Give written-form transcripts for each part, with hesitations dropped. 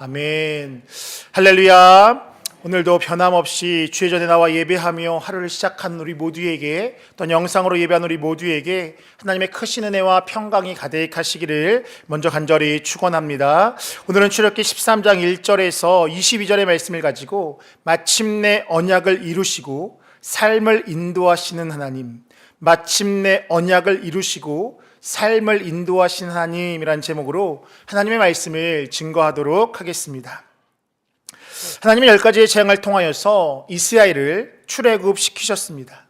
아멘. 할렐루야. 오늘도 변함없이 주의 전에 나와 예배하며 하루를 시작한 우리 모두에게, 또 영상으로 예배한 우리 모두에게 하나님의 크신 은혜와 평강이 가득하시기를 먼저 간절히 축원합니다. 오늘은 출애굽기 13장 1절에서 22절의 말씀을 가지고 마침내 언약을 이루시고 삶을 인도하시는 하나님, 마침내 언약을 이루시고 삶을 인도하신 하나님이란 제목으로 하나님의 말씀을 증거하도록 하겠습니다. 하나님은 10가지의 재앙을 통하여서 이스라엘을 출애굽시키셨습니다.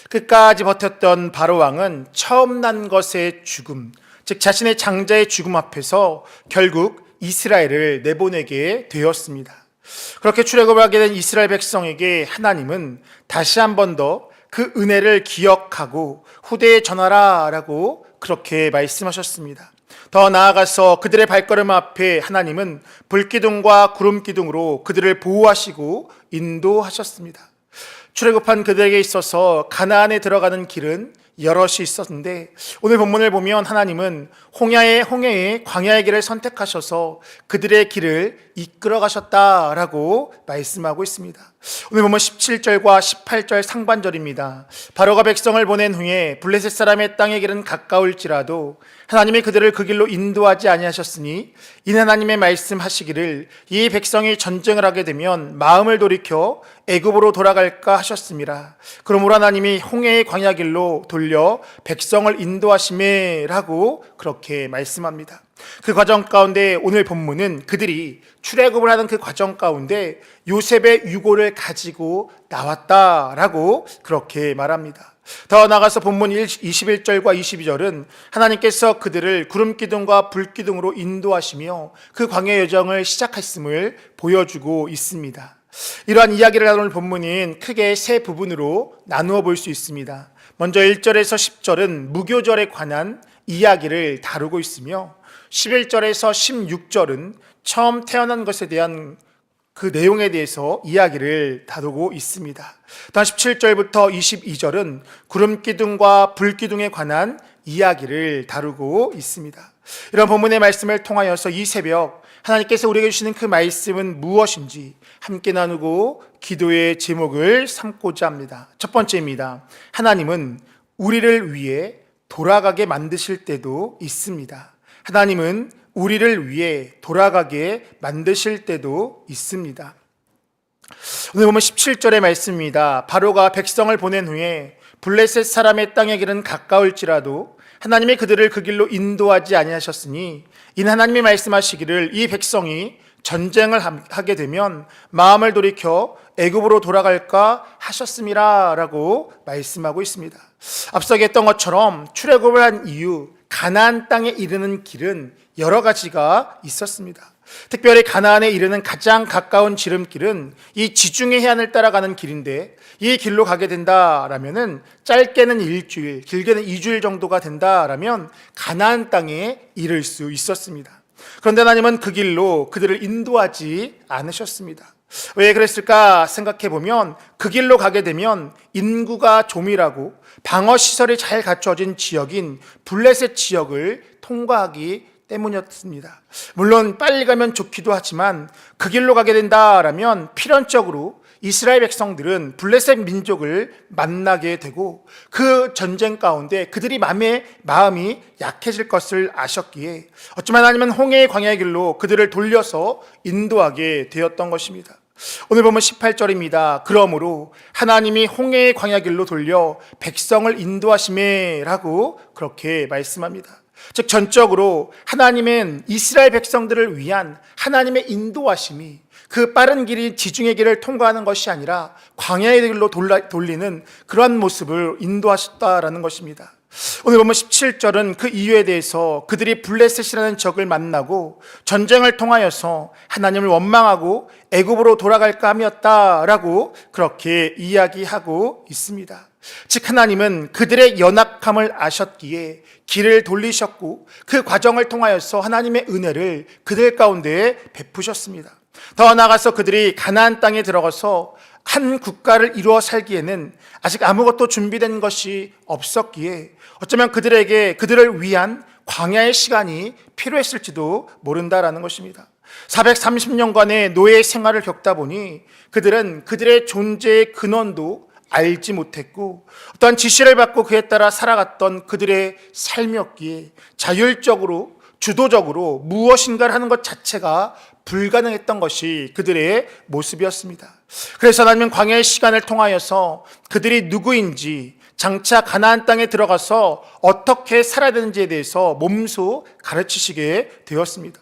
끝까지 버텼던 바로 왕은 처음 난 것의 죽음, 즉 자신의 장자의 죽음 앞에서 결국 이스라엘을 내보내게 되었습니다. 그렇게 출애굽을 하게 된 이스라엘 백성에게 하나님은 다시 한 번 더 그 은혜를 기억하고 후대에 전하라 라고 그렇게 말씀하셨습니다. 더 나아가서 그들의 발걸음 앞에 하나님은 불기둥과 구름기둥으로 그들을 보호하시고 인도하셨습니다. 출애굽한 그들에게 있어서 가나안에 들어가는 길은 여럿이 있었는데, 오늘 본문을 보면 하나님은 홍해의 광야의 길을 선택하셔서 그들의 길을 이끌어 가셨다라고 말씀하고 있습니다. 오늘 보면 17절과 18절 상반절입니다. 바로가 백성을 보낸 후에 블레셋 사람의 땅의 길은 가까울지라도 하나님이 그들을 그 길로 인도하지 아니하셨으니 이는 하나님의 말씀하시기를 이 백성이 전쟁을 하게 되면 마음을 돌이켜 애굽으로 돌아갈까 하셨습니다. 그러므로 하나님이 홍해의 광야 길로 돌려 백성을 인도하시매라고 그렇게 말씀합니다. 그 과정 가운데 오늘 본문은 그들이 출애굽을 하는 그 과정 가운데 요셉의 유고를 가지고 나왔다라고 그렇게 말합니다. 더 나아가서 본문 21절과 22절은 하나님께서 그들을 구름기둥과 불기둥으로 인도하시며 그 광야 여정을 시작했음을 보여주고 있습니다. 이러한 이야기를 나눌 본문인 크게 세 부분으로 나누어 볼 수 있습니다. 먼저 1절에서 10절은 무교절에 관한 이야기를 다루고 있으며 11절에서 16절은 처음 태어난 것에 대한 그 내용에 대해서 이야기를 다루고 있습니다. 또한 17절부터 22절은 구름기둥과 불기둥에 관한 이야기를 다루고 있습니다. 이런 본문의 말씀을 통하여서 이 새벽 하나님께서 우리에게 주시는 그 말씀은 무엇인지 함께 나누고 기도의 제목을 삼고자 합니다. 첫 번째입니다. 하나님은 우리를 위해 돌아가게 만드실 때도 있습니다. 하나님은 우리를 위해 돌아가게 만드실 때도 있습니다. 오늘 보면 17절의 말씀입니다. 바로가 백성을 보낸 후에 블레셋 사람의 땅의 길은 가까울지라도 하나님이 그들을 그 길로 인도하지 아니하셨으니 이는 하나님이 말씀하시기를 이 백성이 전쟁을 하게 되면 마음을 돌이켜 애굽으로 돌아갈까 하셨음이라 라고 말씀하고 있습니다. 앞서 얘기했던 것처럼 출애굽을 한 이후 가나안 땅에 이르는 길은 여러 가지가 있었습니다. 특별히 가나안에 이르는 가장 가까운 지름길은 이 지중해 해안을 따라가는 길인데, 이 길로 가게 된다라면은 짧게는 일주일, 길게는 2주일 정도가 된다라면 가나안 땅에 이를 수 있었습니다. 그런데 하나님은 그 길로 그들을 인도하지 않으셨습니다. 왜 그랬을까 생각해 보면 그 길로 가게 되면 인구가 조밀하고 방어 시설이 잘 갖춰진 지역인 블레셋 지역을 통과하기 때문이었습니다. 물론 빨리 가면 좋기도 하지만 그 길로 가게 된다라면 필연적으로 이스라엘 백성들은 블레셋 민족을 만나게 되고 그 전쟁 가운데 그들이 마음이 약해질 것을 아셨기에 어쩌면 하나님은 홍해의 광야의 길로 그들을 돌려서 인도하게 되었던 것입니다. 오늘 보면 18절입니다. 그러므로 하나님이 홍해의 광야 길로 돌려 백성을 인도하시매라고 그렇게 말씀합니다. 즉 전적으로 하나님은 이스라엘 백성들을 위한 하나님의 인도하심이 그 빠른 길이 지중해 길을 통과하는 것이 아니라 광야의 길로 돌리는 그러한 모습을 인도하셨다라는 것입니다. 오늘 보면 17절은 그 이유에 대해서 그들이 블레셋이라는 적을 만나고 전쟁을 통하여서 하나님을 원망하고 애굽으로 돌아갈까 함이었다라고 그렇게 이야기하고 있습니다. 즉 하나님은 그들의 연약함을 아셨기에 길을 돌리셨고 그 과정을 통하여서 하나님의 은혜를 그들 가운데 베푸셨습니다. 더 나아가서 그들이 가나안 땅에 들어가서 한 국가를 이루어 살기에는 아직 아무것도 준비된 것이 없었기에 어쩌면 그들을 위한 광야의 시간이 필요했을지도 모른다라는 것입니다. 430년간의 노예 생활을 겪다 보니 그들은 그들의 존재의 근원도 알지 못했고 어떠한 지시를 받고 그에 따라 살아갔던 그들의 삶이었기에 자율적으로 주도적으로 무엇인가를 하는 것 자체가 불가능했던 것이 그들의 모습이었습니다. 그래서 하나님은 광야의 시간을 통하여서 그들이 누구인지 장차 가나안 땅에 들어가서 어떻게 살아야 되는지에 대해서 몸소 가르치시게 되었습니다.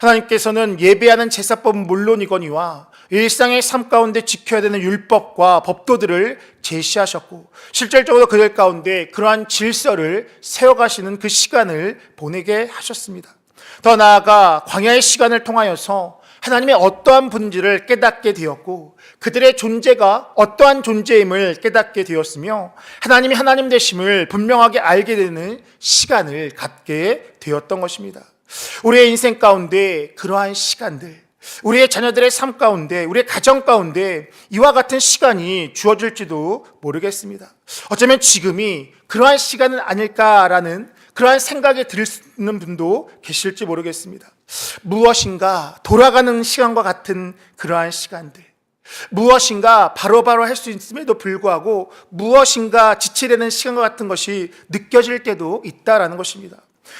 하나님께서는 예배하는 제사법은 물론이거니와 일상의 삶 가운데 지켜야 되는 율법과 법도들을 제시하셨고 실질적으로 그들 가운데 그러한 질서를 세워가시는 그 시간을 보내게 하셨습니다. 더 나아가 광야의 시간을 통하여서 하나님의 어떠한 본질을 깨닫게 되었고 그들의 존재가 어떠한 존재임을 깨닫게 되었으며 하나님이 하나님 되심을 분명하게 알게 되는 시간을 갖게 되었던 것입니다. 우리의 인생 가운데 그러한 시간들, 우리의 자녀들의 삶 가운데, 우리의 가정 가운데 이와 같은 시간이 주어질지도 모르겠습니다. 어쩌면 지금이 그러한 시간은 아닐까라는 그러한 생각이 드는 분도 계실지 모르겠습니다. 무엇인가 돌아가는 시간과 같은 그러한 시간들, 무엇인가 바로바로 할 수 있음에도 불구하고 무엇인가 지체되는 시간과 같은 것이 느껴질 때도 있다라는 것입니다.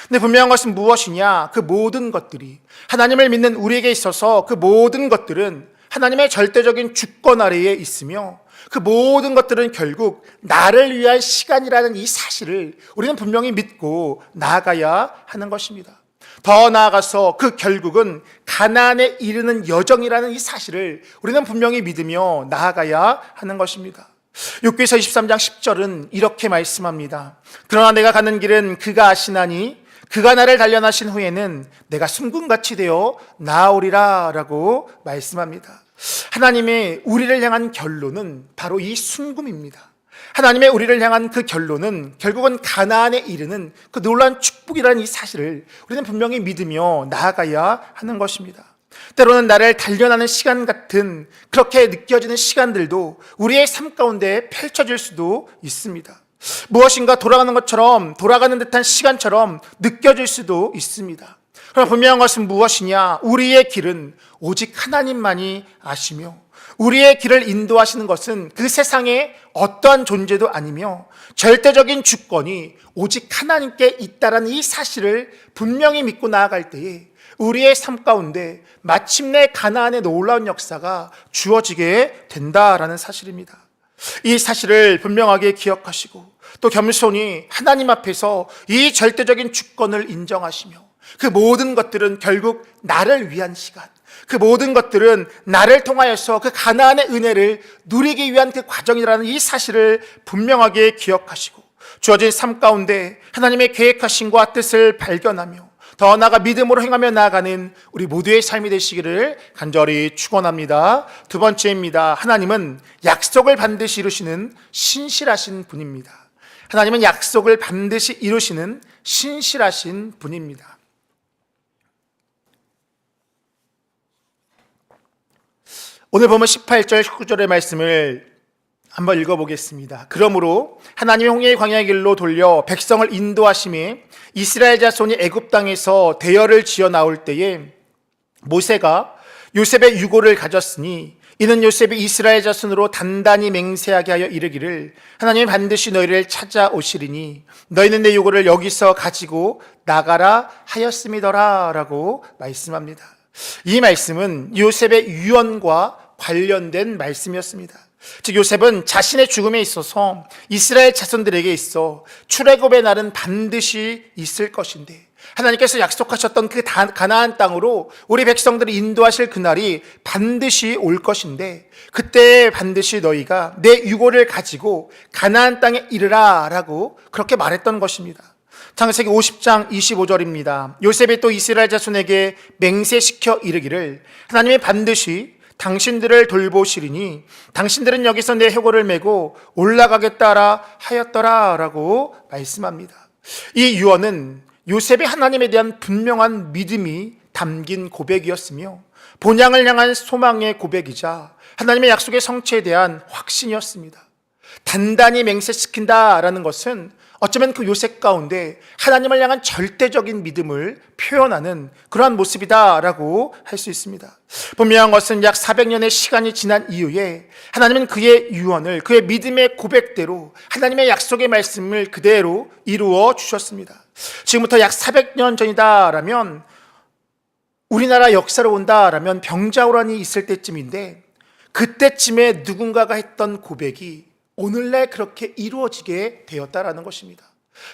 근데 분명한 것은 무엇이냐? 그 모든 것들이 하나님을 믿는 우리에게 있어서 그 모든 것들은 하나님의 절대적인 주권 아래에 있으며 그 모든 것들은 결국 나를 위한 시간이라는 이 사실을 우리는 분명히 믿고 나아가야 하는 것입니다. 더 나아가서 그 결국은 가나안에 이르는 여정이라는 이 사실을 우리는 분명히 믿으며 나아가야 하는 것입니다. 욥기서 23장 10절은 이렇게 말씀합니다. 그러나 내가 가는 길은 그가 아시나니 그가 나를 단련하신 후에는 내가 숨금같이 되어 나아오리라 라고 말씀합니다. 하나님의 우리를 향한 결론은 바로 이 순금입니다. 하나님의 우리를 향한 그 결론은 결국은 가나안에 이르는 그 놀라운 축복이라는 이 사실을 우리는 분명히 믿으며 나아가야 하는 것입니다. 때로는 나를 단련하는 시간 같은 그렇게 느껴지는 시간들도 우리의 삶 가운데 펼쳐질 수도 있습니다. 무엇인가 돌아가는 것처럼, 돌아가는 듯한 시간처럼 느껴질 수도 있습니다. 그러나 분명한 것은 무엇이냐? 우리의 길은 오직 하나님만이 아시며 우리의 길을 인도하시는 것은 그 세상에 어떠한 존재도 아니며 절대적인 주권이 오직 하나님께 있다라는 이 사실을 분명히 믿고 나아갈 때에 우리의 삶 가운데 마침내 가나안의 놀라운 역사가 주어지게 된다라는 사실입니다. 이 사실을 분명하게 기억하시고 또 겸손히 하나님 앞에서 이 절대적인 주권을 인정하시며 그 모든 것들은 결국 나를 위한 시간, 그 모든 것들은 나를 통하여서 그 가나안의 은혜를 누리기 위한 그 과정이라는 이 사실을 분명하게 기억하시고 주어진 삶 가운데 하나님의 계획하심과 뜻을 발견하며 더 나아가 믿음으로 행하며 나아가는 우리 모두의 삶이 되시기를 간절히 축원합니다. 두 번째입니다. 하나님은 약속을 반드시 이루시는 신실하신 분입니다. 하나님은 약속을 반드시 이루시는 신실하신 분입니다. 오늘 보면 18절, 19절의 말씀을 한번 읽어보겠습니다. 그러므로 하나님의 홍해의 광야의 길로 돌려 백성을 인도하심에 이스라엘 자손이 애굽 땅에서 대열을 지어 나올 때에 모세가 요셉의 유고를 가졌으니 이는 요셉이 이스라엘 자손으로 단단히 맹세하게 하여 이르기를 하나님이 반드시 너희를 찾아오시리니 너희는 내 유고를 여기서 가지고 나가라 하였음이더라 라고 말씀합니다. 이 말씀은 요셉의 유언과 관련된 말씀이었습니다. 즉 요셉은 자신의 죽음에 있어서 이스라엘 자손들에게 있어 출애굽의 날은 반드시 있을 것인데 하나님께서 약속하셨던 그 가나안 땅으로 우리 백성들을 인도하실 그날이 반드시 올 것인데 그때 반드시 너희가 내 유고를 가지고 가나안 땅에 이르라 라고 그렇게 말했던 것입니다. 창세기 50장 25절입니다. 요셉이 또 이스라엘 자손에게 맹세시켜 이르기를 하나님이 반드시 당신들을 돌보시리니 당신들은 여기서 내 혀고를 메고 올라가겠다라 하였더라 라고 말씀합니다. 이 유언은 요셉이 하나님에 대한 분명한 믿음이 담긴 고백이었으며 본향을 향한 소망의 고백이자 하나님의 약속의 성취에 대한 확신이었습니다. 단단히 맹세시킨다라는 것은 어쩌면 그 요셉 가운데 하나님을 향한 절대적인 믿음을 표현하는 그러한 모습이다라고 할 수 있습니다. 분명한 것은 약 400년의 시간이 지난 이후에 하나님은 그의 유언을, 그의 믿음의 고백대로 하나님의 약속의 말씀을 그대로 이루어 주셨습니다. 지금부터 약 400년 전이다라면, 우리나라 역사로 온다라면 병자호란이 있을 때쯤인데, 그때쯤에 누군가가 했던 고백이 오늘날 그렇게 이루어지게 되었다라는 것입니다.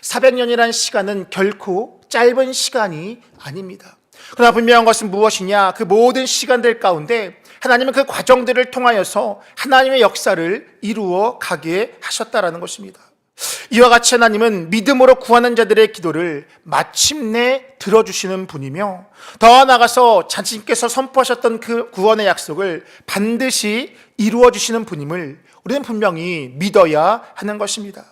400년이라는 시간은 결코 짧은 시간이 아닙니다. 그러나 분명한 것은 무엇이냐? 그 모든 시간들 가운데 하나님은 그 과정들을 통하여서 하나님의 역사를 이루어 가게 하셨다라는 것입니다. 이와 같이 하나님은 믿음으로 구하는 자들의 기도를 마침내 들어주시는 분이며, 더 나아가서 자신께서 선포하셨던 그 구원의 약속을 반드시 이루어 주시는 분임을 우리는 분명히 믿어야 하는 것입니다.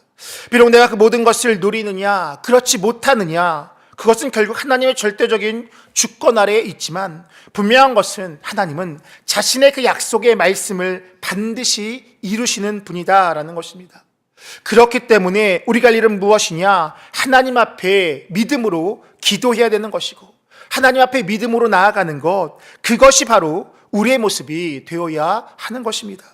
비록 내가 그 모든 것을 누리느냐, 그렇지 못하느냐, 그것은 결국 하나님의 절대적인 주권 아래에 있지만, 분명한 것은 하나님은 자신의 그 약속의 말씀을 반드시 이루시는 분이다라는 것입니다. 그렇기 때문에 우리가 할 일은 무엇이냐? 하나님 앞에 믿음으로 기도해야 되는 것이고, 하나님 앞에 믿음으로 나아가는 것, 그것이 바로 우리의 모습이 되어야 하는 것입니다.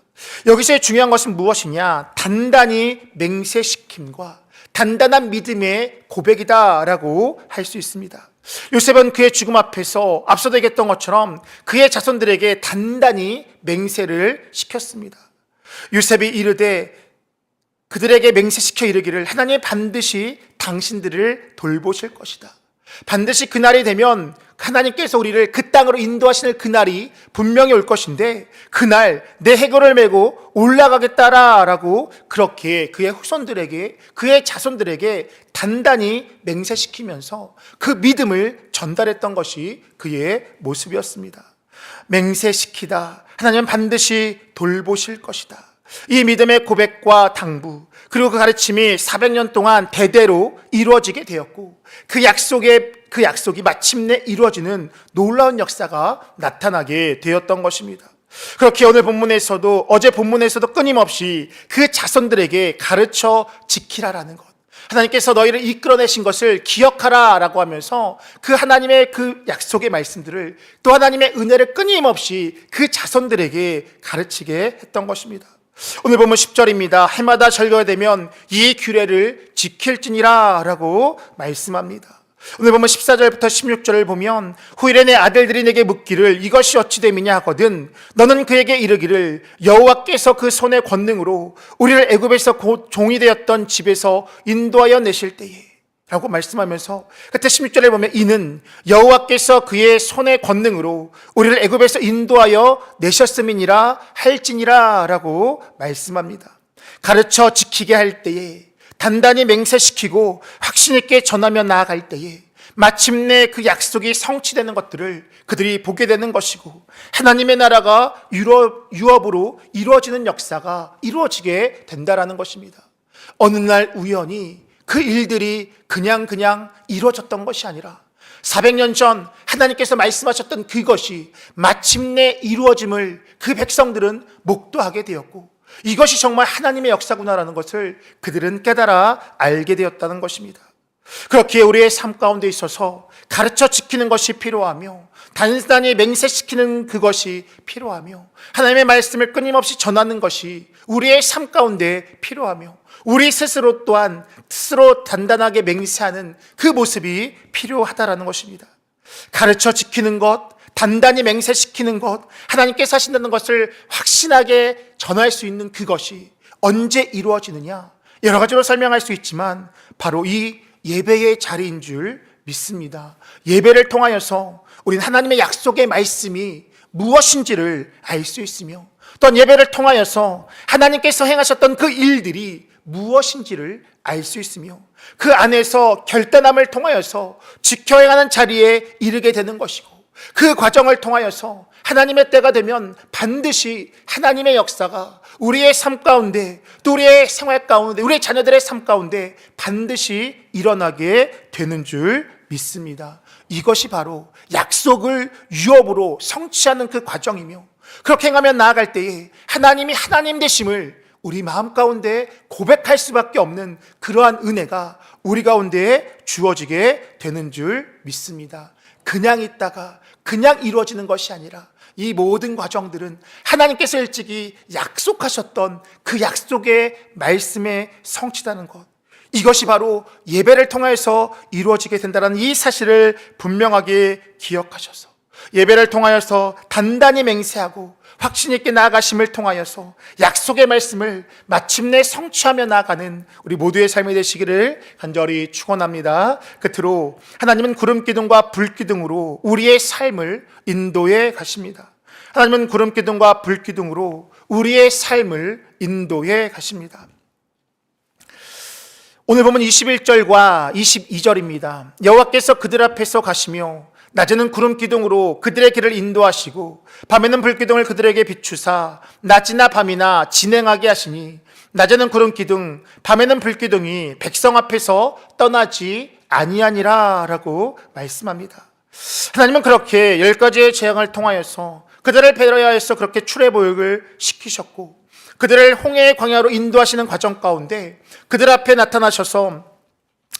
여기서의 중요한 것은 무엇이냐? 단단히 맹세시킴과 단단한 믿음의 고백이다라고 할 수 있습니다. 요셉은 그의 죽음 앞에서 앞서도 얘기했던 것처럼 그의 자손들에게 단단히 맹세를 시켰습니다. 요셉이 이르되 그들에게 맹세시켜 이르기를, 하나님이 반드시 당신들을 돌보실 것이다. 반드시 그날이 되면 하나님께서 우리를 그 땅으로 인도하시는 그날이 분명히 올 것인데, 그날 내 해골을 메고 올라가겠다라고 그렇게 그의 후손들에게, 그의 자손들에게 단단히 맹세시키면서 그 믿음을 전달했던 것이 그의 모습이었습니다. 맹세시키다, 하나님은 반드시 돌보실 것이다. 이 믿음의 고백과 당부, 그리고 그 가르침이 400년 동안 대대로 이루어지게 되었고, 그 약속이 마침내 이루어지는 놀라운 역사가 나타나게 되었던 것입니다. 그렇게 오늘 본문에서도, 어제 본문에서도 끊임없이 그 자손들에게 가르쳐 지키라라는 것, 하나님께서 너희를 이끌어내신 것을 기억하라라고 하면서 그 하나님의 그 약속의 말씀들을, 또 하나님의 은혜를 끊임없이 그 자손들에게 가르치게 했던 것입니다. 오늘 보면 10절입니다. 해마다 절기가 되면 이 규례를 지킬지니라 라고 말씀합니다. 오늘 보면 14절부터 16절을 보면, 후일에 내 아들들이 내게 묻기를 이것이 어찌 됨이냐 하거든 너는 그에게 이르기를, 여호와께서 그 손의 권능으로 우리를 애굽에서 곧 종이 되었던 집에서 인도하여 내실 때에 라고 말씀하면서, 그때 16절에 보면 이는 여호와께서 그의 손의 권능으로 우리를 애굽에서 인도하여 내셨음이니라 할지니라 라고 말씀합니다. 가르쳐 지키게 할 때에, 단단히 맹세시키고 확신 있게 전하며 나아갈 때에 마침내 그 약속이 성취되는 것들을 그들이 보게 되는 것이고, 하나님의 나라가 유업으로 이루어지는 역사가 이루어지게 된다라는 것입니다. 어느 날 우연히 그 일들이 그냥 이루어졌던 것이 아니라 400년 전 하나님께서 말씀하셨던 그것이 마침내 이루어짐을 그 백성들은 목도하게 되었고, 이것이 정말 하나님의 역사구나라는 것을 그들은 깨달아 알게 되었다는 것입니다. 그렇게 우리의 삶 가운데 있어서 가르쳐 지키는 것이 필요하며, 단단히 맹세시키는 그것이 필요하며, 하나님의 말씀을 끊임없이 전하는 것이 우리의 삶 가운데 필요하며, 우리 스스로 또한 스스로 단단하게 맹세하는 그 모습이 필요하다라는 것입니다. 가르쳐 지키는 것, 단단히 맹세시키는 것, 하나님께서 하신다는 것을 확신하게 전할 수 있는 그것이 언제 이루어지느냐? 여러 가지로 설명할 수 있지만 바로 이 예배의 자리인 줄 믿습니다. 예배를 통하여서 우리는 하나님의 약속의 말씀이 무엇인지를 알 수 있으며, 또한 예배를 통하여서 하나님께서 행하셨던 그 일들이 무엇인지를 알 수 있으며, 그 안에서 결단함을 통하여서 지켜야 하는 자리에 이르게 되는 것이고, 그 과정을 통하여서 하나님의 때가 되면 반드시 하나님의 역사가 우리의 삶 가운데, 또 우리의 생활 가운데, 우리의 자녀들의 삶 가운데 반드시 일어나게 되는 줄 믿습니다. 이것이 바로 약속을 유업으로 성취하는 그 과정이며, 그렇게 행하며 나아갈 때에 하나님이 하나님 되심을 우리 마음 가운데 고백할 수밖에 없는 그러한 은혜가 우리 가운데에 주어지게 되는 줄 믿습니다. 그냥 있다가 그냥 이루어지는 것이 아니라 이 모든 과정들은 하나님께서 일찍이 약속하셨던 그 약속의 말씀에 성취되는 것, 이것이 바로 예배를 통하여서 이루어지게 된다는 이 사실을 분명하게 기억하셔서 예배를 통하여서 단단히 맹세하고 확신 있게 나아가심을 통하여서 약속의 말씀을 마침내 성취하며 나아가는 우리 모두의 삶이 되시기를 간절히 축원합니다. 끝으로 하나님은 구름 기둥과 불 기둥으로 우리의 삶을 인도해 가십니다. 하나님은 구름 기둥과 불 기둥으로 우리의 삶을 인도해 가십니다. 오늘 보면 21절과 22절입니다. 여호와께서 그들 앞에서 가시며 낮에는 구름 기둥으로 그들의 길을 인도하시고 밤에는 불 기둥을 그들에게 비추사 낮이나 밤이나 진행하게 하시니 낮에는 구름 기둥 밤에는 불 기둥이 백성 앞에서 떠나지 아니하니라 라고 말씀합니다. 하나님은 그렇게 10가지의 재앙을 통하여서 그들을 베들레헴에서 그렇게 출애굽을 시키셨고 그들을 홍해의 광야로 인도하시는 과정 가운데 그들 앞에 나타나셔서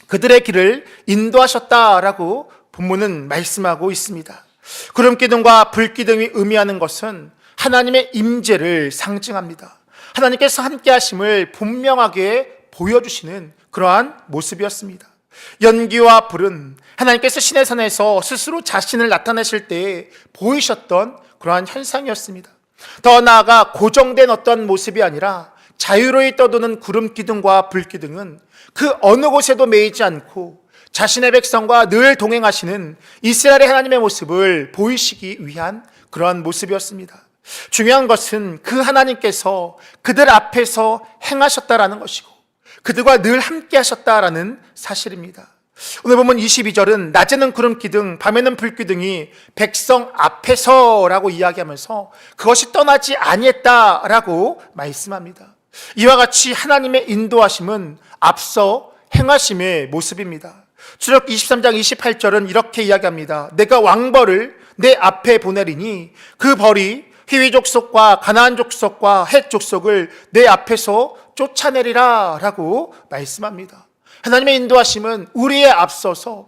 그들의 길을 인도하셨다라고 본문은 말씀하고 있습니다. 구름 기둥과 불 기둥이 의미하는 것은 하나님의 임재를 상징합니다. 하나님께서 함께 하심을 분명하게 보여주시는 그러한 모습이었습니다. 연기와 불은 하나님께서 시내산에서 스스로 자신을 나타내실 때 보이셨던 그러한 현상이었습니다. 더 나아가 고정된 어떤 모습이 아니라 자유로이 떠도는 구름 기둥과 불 기둥은 그 어느 곳에도 매이지 않고 자신의 백성과 늘 동행하시는 이스라엘의 하나님의 모습을 보이시기 위한 그러한 모습이었습니다. 중요한 것은 그 하나님께서 그들 앞에서 행하셨다라는 것이고 그들과 늘 함께 하셨다라는 사실입니다. 오늘 보면 22절은 낮에는 구름 기둥, 밤에는 불 기둥이 백성 앞에서라고 이야기하면서 그것이 떠나지 아니했다라고 말씀합니다. 이와 같이 하나님의 인도하심은 앞서 행하심의 모습입니다. 출애굽 23장 28절은 이렇게 이야기합니다. 내가 왕벌을 내 앞에 보내리니 그 벌이 히위 족속과 가나안 족속과 헷 족속을 내 앞에서 쫓아내리라 라고 말씀합니다. 하나님의 인도하심은 우리에 앞서서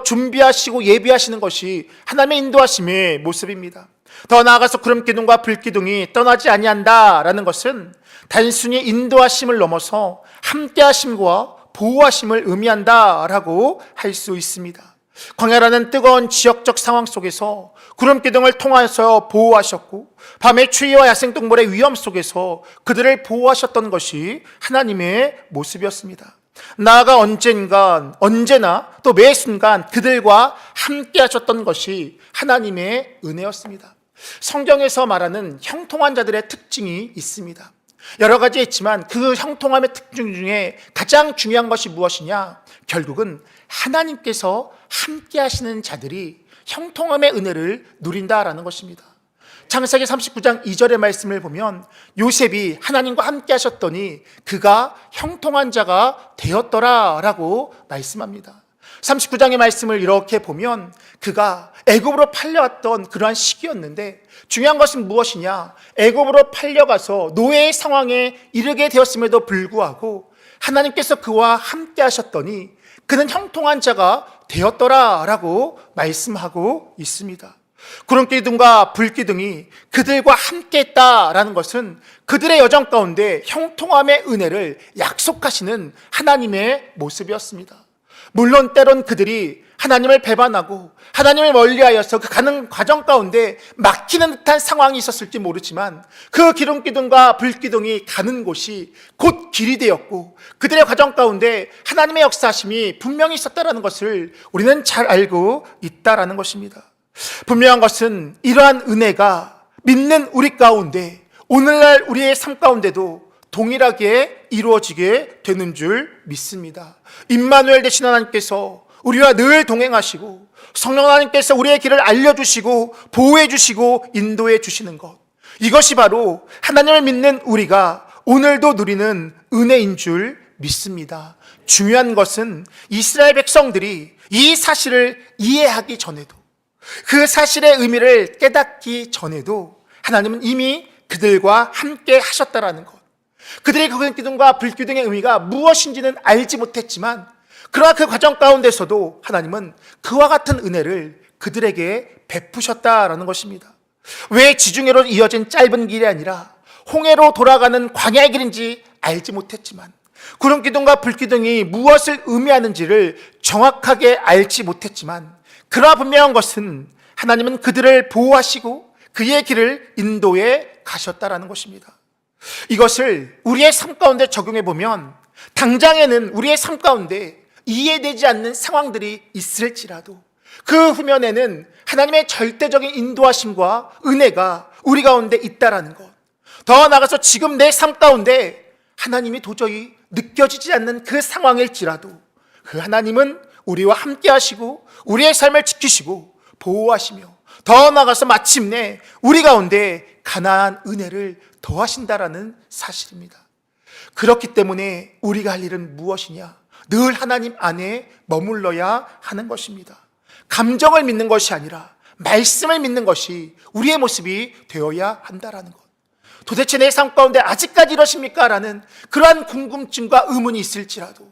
준비하시고 예비하시는 것이 하나님의 인도하심의 모습입니다. 더 나아가서 구름 기둥과 불 기둥이 떠나지 아니한다라는 것은 단순히 인도하심을 넘어서 함께하심과 보호하심을 의미한다라고 할 수 있습니다. 광야라는 뜨거운 지역적 상황 속에서 구름 기둥을 통하여서 보호하셨고 밤의 추위와 야생동물의 위험 속에서 그들을 보호하셨던 것이 하나님의 모습이었습니다. 나아가 언제나 또 매 순간 그들과 함께 하셨던 것이 하나님의 은혜였습니다. 성경에서 말하는 형통한 자들의 특징이 있습니다. 여러 가지 있지만 그 형통함의 특징 중에 가장 중요한 것이 무엇이냐? 결국은 하나님께서 함께 하시는 자들이 형통함의 은혜를 누린다라는 것입니다. 창세기 39장 2절의 말씀을 보면 요셉이 하나님과 함께 하셨더니 그가 형통한 자가 되었더라라고 말씀합니다. 39장의 말씀을 이렇게 보면 그가 애굽으로 팔려왔던 그러한 시기였는데 중요한 것은 무엇이냐? 애굽으로 팔려가서 노예의 상황에 이르게 되었음에도 불구하고 하나님께서 그와 함께 하셨더니 그는 형통한 자가 되었더라라고 말씀하고 있습니다. 구름 기둥과 불 기둥이 그들과 함께 했다라는 것은 그들의 여정 가운데 형통함의 은혜를 약속하시는 하나님의 모습이었습니다. 물론 때론 그들이 하나님을 배반하고 하나님을 멀리하여서 그 가는 과정 가운데 막히는 듯한 상황이 있었을지 모르지만 그 기름 기둥과 불 기둥이 가는 곳이 곧 길이 되었고 그들의 과정 가운데 하나님의 역사하심이 분명히 있었다는 것을 우리는 잘 알고 있다라는 것입니다. 분명한 것은 이러한 은혜가 믿는 우리 가운데 오늘날 우리의 삶 가운데도 동일하게 이루어지게 되는 줄 믿습니다. 임마누엘 되신 하나님께서 우리와 늘 동행하시고 성령 하나님께서 우리의 길을 알려주시고 보호해 주시고 인도해 주시는 것, 이것이 바로 하나님을 믿는 우리가 오늘도 누리는 은혜인 줄 믿습니다. 중요한 것은 이스라엘 백성들이 이 사실을 이해하기 전에도 그 사실의 의미를 깨닫기 전에도 하나님은 이미 그들과 함께 하셨다라는 것, 그들의 그 기둥과 불기둥의 의미가 무엇인지는 알지 못했지만 그러나 그 과정 가운데서도 하나님은 그와 같은 은혜를 그들에게 베푸셨다라는 것입니다. 왜 지중해로 이어진 짧은 길이 아니라 홍해로 돌아가는 광야의 길인지 알지 못했지만 구름 기둥과 불 기둥이 무엇을 의미하는지를 정확하게 알지 못했지만 그러나 분명한 것은 하나님은 그들을 보호하시고 그의 길을 인도해 가셨다라는 것입니다. 이것을 우리의 삶 가운데 적용해 보면 당장에는 우리의 삶 가운데 이해되지 않는 상황들이 있을지라도 그 후면에는 하나님의 절대적인 인도하심과 은혜가 우리 가운데 있다라는 것, 더 나아가서 지금 내 삶 가운데 하나님이 도저히 느껴지지 않는 그 상황일지라도 그 하나님은 우리와 함께 하시고 우리의 삶을 지키시고 보호하시며 더 나아가서 마침내 우리 가운데 가나안 은혜를 더하신다라는 사실입니다. 그렇기 때문에 우리가 할 일은 무엇이냐? 늘 하나님 안에 머물러야 하는 것입니다. 감정을 믿는 것이 아니라 말씀을 믿는 것이 우리의 모습이 되어야 한다라는 것. 도대체 내 삶 가운데 아직까지 이러십니까? 라는 그러한 궁금증과 의문이 있을지라도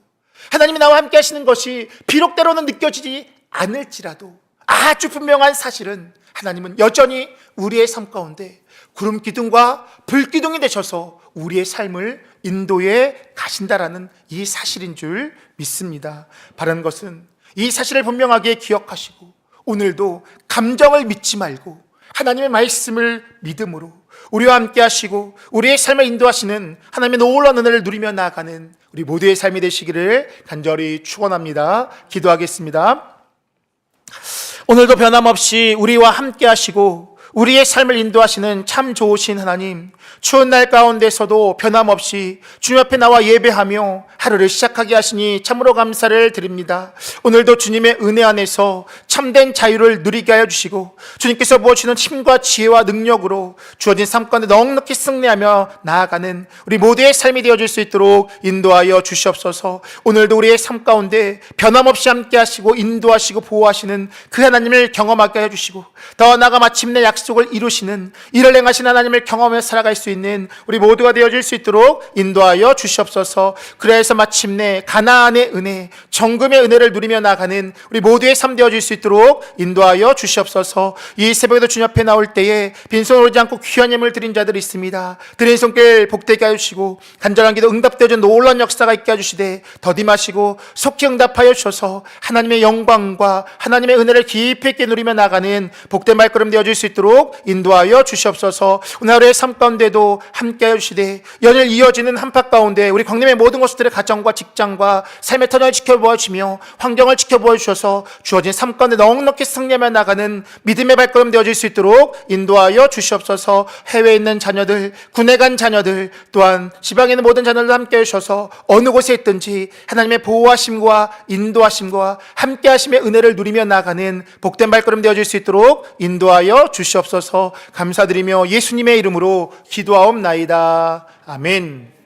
하나님이 나와 함께 하시는 것이 비록 때로는 느껴지지 않을지라도 아주 분명한 사실은 하나님은 여전히 우리의 삶 가운데 구름 기둥과 불 기둥이 되셔서 우리의 삶을 인도해 가신다라는 이 사실인 줄 믿습니다. 바라는 것은 이 사실을 분명하게 기억하시고 오늘도 감정을 믿지 말고 하나님의 말씀을 믿음으로 우리와 함께 하시고 우리의 삶을 인도하시는 하나님의 놀라운 은혜를 누리며 나아가는 우리 모두의 삶이 되시기를 간절히 축원합니다. 기도하겠습니다. 오늘도 변함없이 우리와 함께 하시고 우리의 삶을 인도하시는 참 좋으신 하나님, 추운 날 가운데서도 변함없이 주님 앞에 나와 예배하며 하루를 시작하게 하시니 참으로 감사를 드립니다. 오늘도 주님의 은혜 안에서 참된 자유를 누리게 하여 주시고 주님께서 부어주시는 힘과 지혜와 능력으로 주어진 삶 가운데 넉넉히 승리하며 나아가는 우리 모두의 삶이 되어질 수 있도록 인도하여 주시옵소서. 오늘도 우리의 삶 가운데 변함없이 함께 하시고 인도하시고 보호하시는 그 하나님을 경험하게 하여 주시고 더 나아가 마침내 약속을 이루시는 일을 행하신 하나님을 경험하며 살아갈 수 있는 우리 모두가 되어질 수 있도록 인도하여 주시옵소서. 그래서 마침내 가나안의 은혜, 정금의 은혜를 누리며 나가는 우리 모두의 삶 되어질 수 있도록 인도하여 주시옵소서. 이 새벽에도 주님 앞에 나올 때에 빈손으로 오지 않고 귀한 예물을 드린 자들이 있습니다. 드린 손길 복되게 하여 주시고 간절한 기도 응답되어진 놀라운 역사가 있게 해주시되 더디마시고 속히 응답하여 주셔서 하나님의 영광과 하나님의 은혜를 깊이 있게 누리며 나가는 복된 발걸음 되어질 수 있도록 인도하여 주시옵소서. 오늘 하루의 삶 가운데도 함께 하여 주시되 연일 이어지는 한파 가운데 우리 광림의 모든 것들의 가정과 직장과 삶의 터전을 지켜보아 주시며 환경을 지켜보아 주셔서 주어진 삶 가운데 넉넉히 승리하며 나가는 믿음의 발걸음 되어질 수 있도록 인도하여 주시옵소서. 해외에 있는 자녀들, 군에 간 자녀들, 또한 지방에 있는 모든 자녀들 함께 해주셔서 어느 곳에 있든지 하나님의 보호하심과 인도하심과 함께 하심의 은혜를 누리며 나가는 복된 발걸음 되어질 수 있도록 인도하여 주시옵소서. 감사드리며 예수님의 이름으로 기도하옵나이다. 아멘.